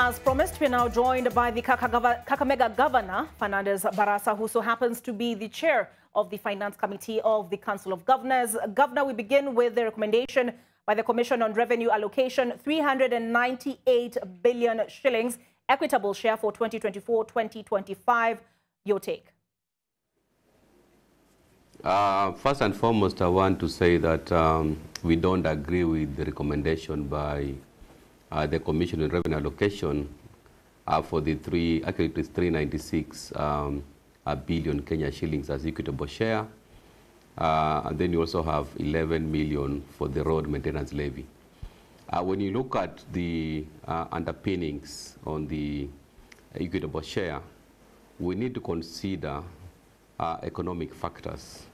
As promised, we are now joined by the Kakamega Governor, Fernandes Barasa, who so happens to be the chair of the Finance Committee of the Council of Governors. Governor, we begin with the recommendation by the Commission on Revenue Allocation, 398 billion shillings, equitable share for 2024-2025. Your take? First and foremost, I want to say that we don't agree with the recommendation by the Commission on Revenue Allocation for the 396 billion Kenya shillings as equitable share. And then you also have 11 million for the road maintenance levy. When you look at the underpinnings on the equitable share, we need to consider economic factors.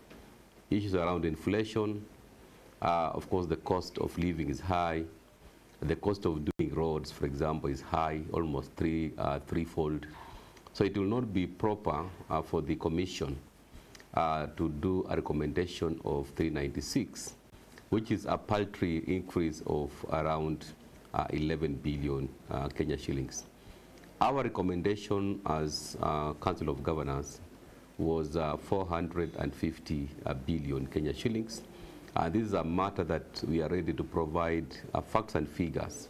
Issues around inflation, of course the cost of living is high. The cost of doing roads, for example, is high, almost threefold. So it will not be proper for the Commission to do a recommendation of 396, which is a paltry increase of around 11 billion Kenya shillings. Our recommendation as Council of Governors was 450 billion Kenya shillings. This is a matter that we are ready to provide facts and figures,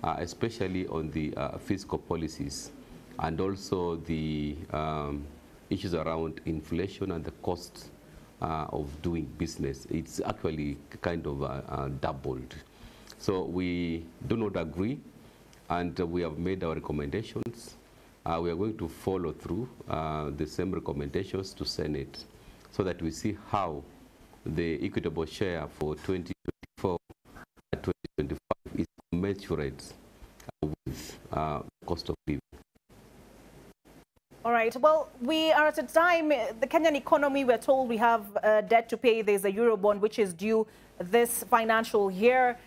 especially on the fiscal policies and also the issues around inflation and the cost of doing business. It's actually kind of doubled. So we do not agree, and we have made our recommendations. We are going to follow through the same recommendations to Senate so that we see how the equitable share for 2024 and 2025 is commensurate with cost of living. All right. Well, we are at a time, the Kenyan economy, we're told we have debt to pay. There's a Eurobond which is due this financial year.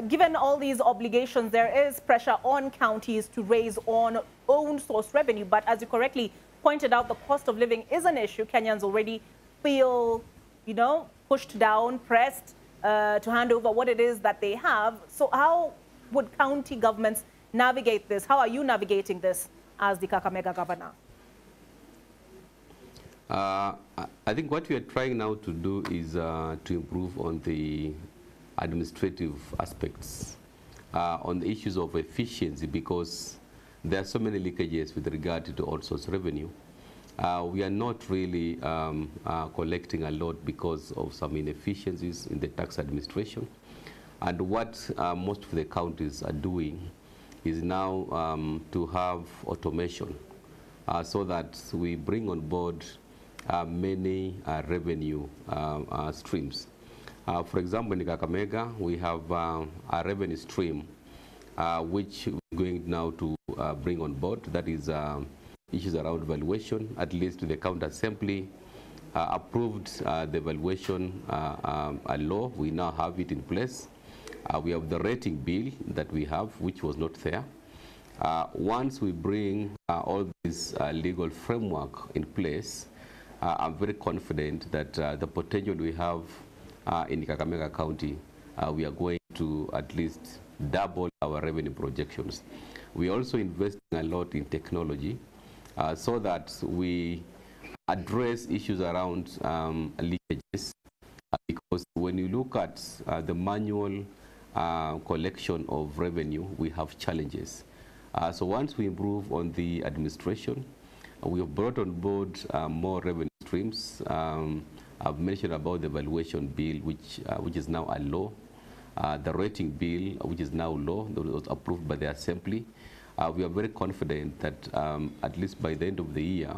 Given all these obligations, there is pressure on counties to raise on own source revenue. But as you correctly pointed out, the cost of living is an issue. Kenyans already feel, you know, pushed down, pressed to hand over what it is that they have. So how would county governments navigate this? How are you navigating this as the Kakamega Governor? I think what we are trying now to do is to improve on the administrative aspects, on the issues of efficiency, because there are so many leakages with regard to all source revenue. We are not really collecting a lot because of some inefficiencies in the tax administration. And what most of the counties are doing is now to have automation so that we bring on board many revenue streams. For example, in Kakamega, we have a revenue stream which we're going now to bring on board. That is issues around valuation. At least the county assembly approved the valuation law. We now have it in place. We have the rating bill that we have, which was not there. Once we bring all this legal framework in place, I'm very confident that the potential we have in Kakamega County, we are going to at least double our revenue projections. We are also investing a lot in technology so that we address issues around leakages, because when you look at the manual collection of revenue, we have challenges. So once we improve on the administration, we have brought on board more revenue streams. I've mentioned about the valuation bill, which is now a law. The rating bill, which is now law, that was approved by the Assembly. We are very confident that at least by the end of the year,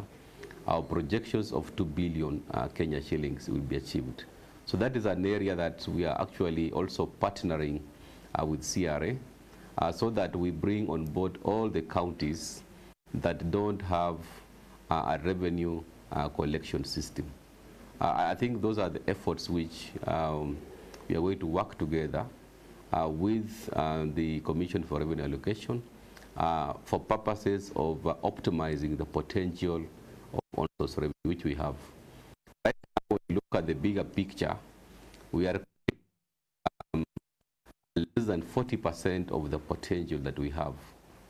our projections of 2 billion Kenya shillings will be achieved. So that is an area that we are actually also partnering with CRA so that we bring on board all the counties that don't have a revenue collection system. I think those are the efforts which we are going to work together with the Commission for Revenue Allocation for purposes of optimizing the potential of on-source revenue which we have. Right now, when we look at the bigger picture, we are less than 40% of the potential that we have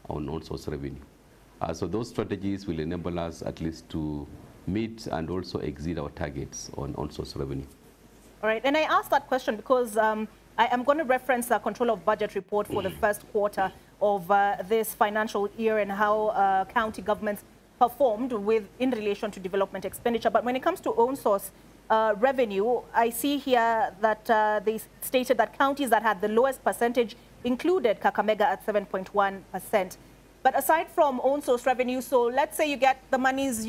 on on-source revenue. So those strategies will enable us at least to meet and also exceed our targets on on-source revenue. All right, and I asked that question because I am going to reference the Control of Budget report for the first quarter of this financial year and how county governments performed in relation to development expenditure. But when it comes to own source revenue, I see here that they stated that counties that had the lowest percentage included Kakamega at 7.1%. But aside from own source revenue, so let's say you get the monies,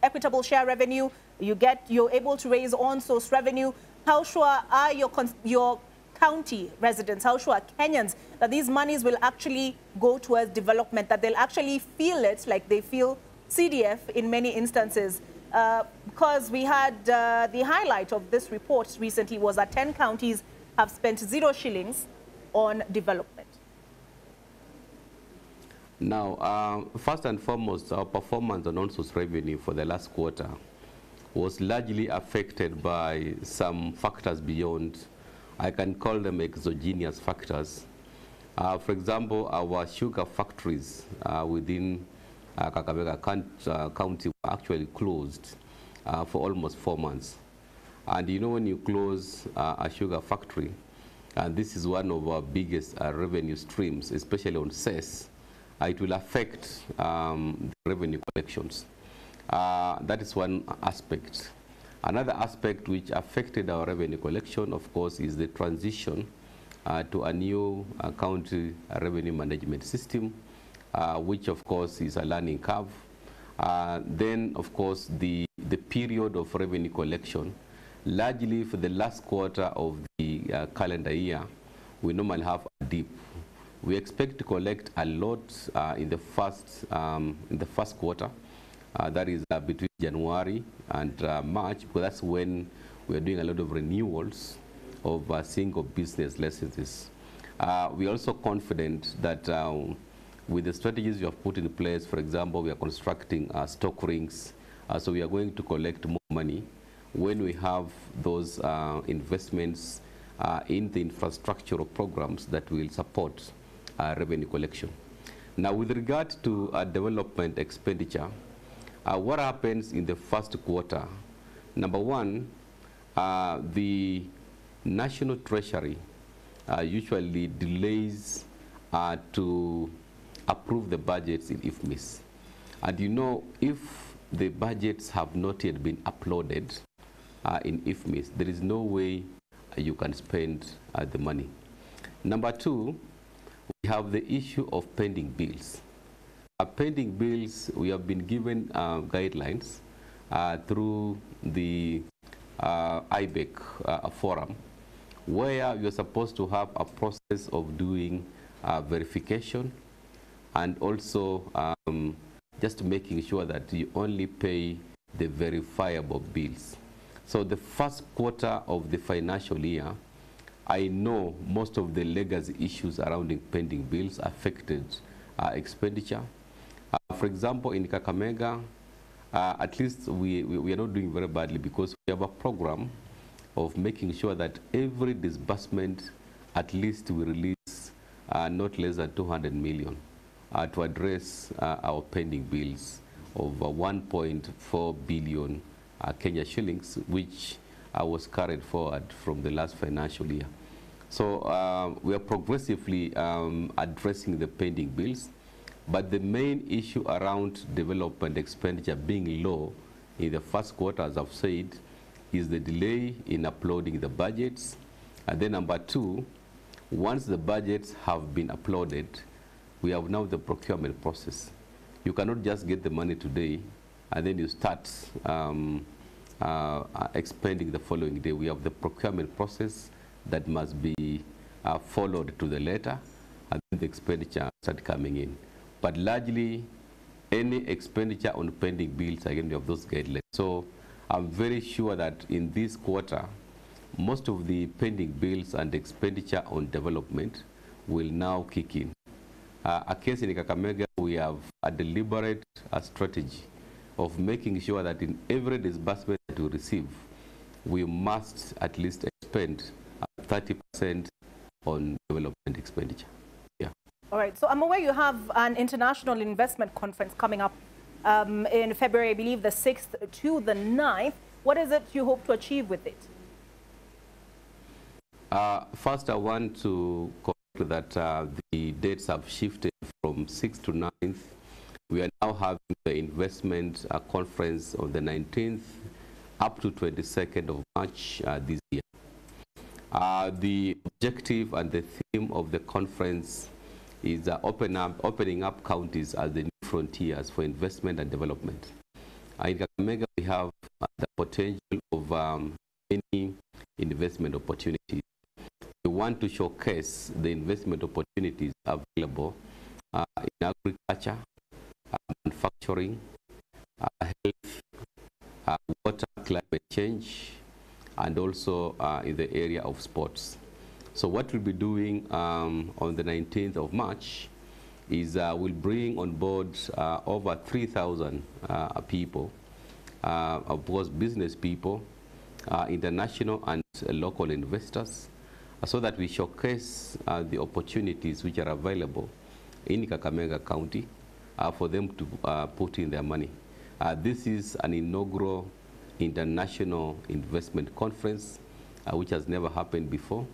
equitable share revenue, you're able to raise own source revenue. How sure are your county residents, how sure are Kenyans that these monies will actually go towards development, that they'll actually feel it like they feel CDF in many instances? Because we had the highlight of this report recently was that 10 counties have spent 0 shillings on development. Now, first and foremost, our performance on on-source revenue for the last quarter was largely affected by some factors beyond, I can call them exogenous factors. For example, our sugar factories within Kakamega County were actually closed for almost 4 months. And you know, when you close a sugar factory, and this is one of our biggest revenue streams, especially on cess, it will affect the revenue collections. That is one aspect. Another aspect which affected our revenue collection, of course, is the transition to a new county revenue management system, which, of course, is a learning curve. Then, of course, the period of revenue collection, largely for the last quarter of the calendar year, we normally have a dip. We expect to collect a lot in the first quarter. That is between January and March, because that's when we are doing a lot of renewals of single business licenses. We are also confident that with the strategies we have put in place, for example, we are constructing stock rings, so we are going to collect more money when we have those investments in the infrastructural programs that will support revenue collection. Now, with regard to development expenditure, what happens in the first quarter? Number one, the National Treasury usually delays to approve the budgets in IFMIS. And you know, if the budgets have not yet been uploaded in IFMIS, there is no way you can spend the money. Number two, we have the issue of pending bills. Pending bills, we have been given guidelines through the IBEC forum, where you're supposed to have a process of doing verification and also just making sure that you only pay the verifiable bills. So the first quarter of the financial year, I know most of the legacy issues surrounding pending bills affected expenditure. For example, in Kakamega, at least we are not doing very badly because we have a program of making sure that every disbursement at least we release not less than 200 million to address our pending bills of 1.4 billion Kenya shillings, which was carried forward from the last financial year. So we are progressively addressing the pending bills, but the main issue around development expenditure being low in the first quarter, as I've said, is the delay in uploading the budgets. And then number two, once the budgets have been uploaded, we have now the procurement process. You cannot just get the money today and then you start expending the following day. We have the procurement process that must be followed to the letter, and then the expenditure start coming in. But largely, any expenditure on pending bills, again, we have those guidelines. So I'm very sure that in this quarter, most of the pending bills and expenditure on development will now kick in. A case in Kakamega, we have a deliberate strategy of making sure that in every disbursement that we receive, we must at least expend 30% on development expenditure. Yeah. All right. So I'm aware you have an international investment conference coming up in February, I believe the 6th to the 9th. What is it you hope to achieve with it? First, I want to correct that the dates have shifted from 6th to 9th. We are now having the investment conference on the 19th up to 22nd of March this year. The objective and the theme of the conference is opening up counties as the new frontiers for investment and development. In Kakamega, we have the potential of many investment opportunities. We want to showcase the investment opportunities available in agriculture, manufacturing, health, water, climate change, and also in the area of sports. So what we'll be doing on the 19th of March is we'll bring on board over 3,000 people, of course business people, international and local investors, so that we showcase the opportunities which are available in Kakamega County for them to put in their money. This is an inaugural international investment conference which has never happened before,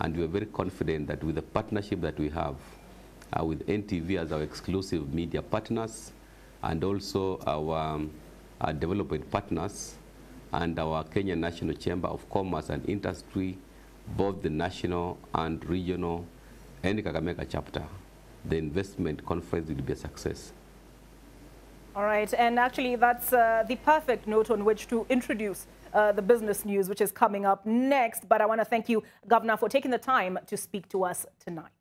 and we are very confident that with the partnership that we have with NTV as our exclusive media partners, and also our development partners, and our Kenya National Chamber of Commerce and Industry, both the national and regional, and Kakamega chapter, the investment conference will be a success. All right, and actually that's the perfect note on which to introduce the business news, which is coming up next. But I want to thank you, Governor, for taking the time to speak to us tonight.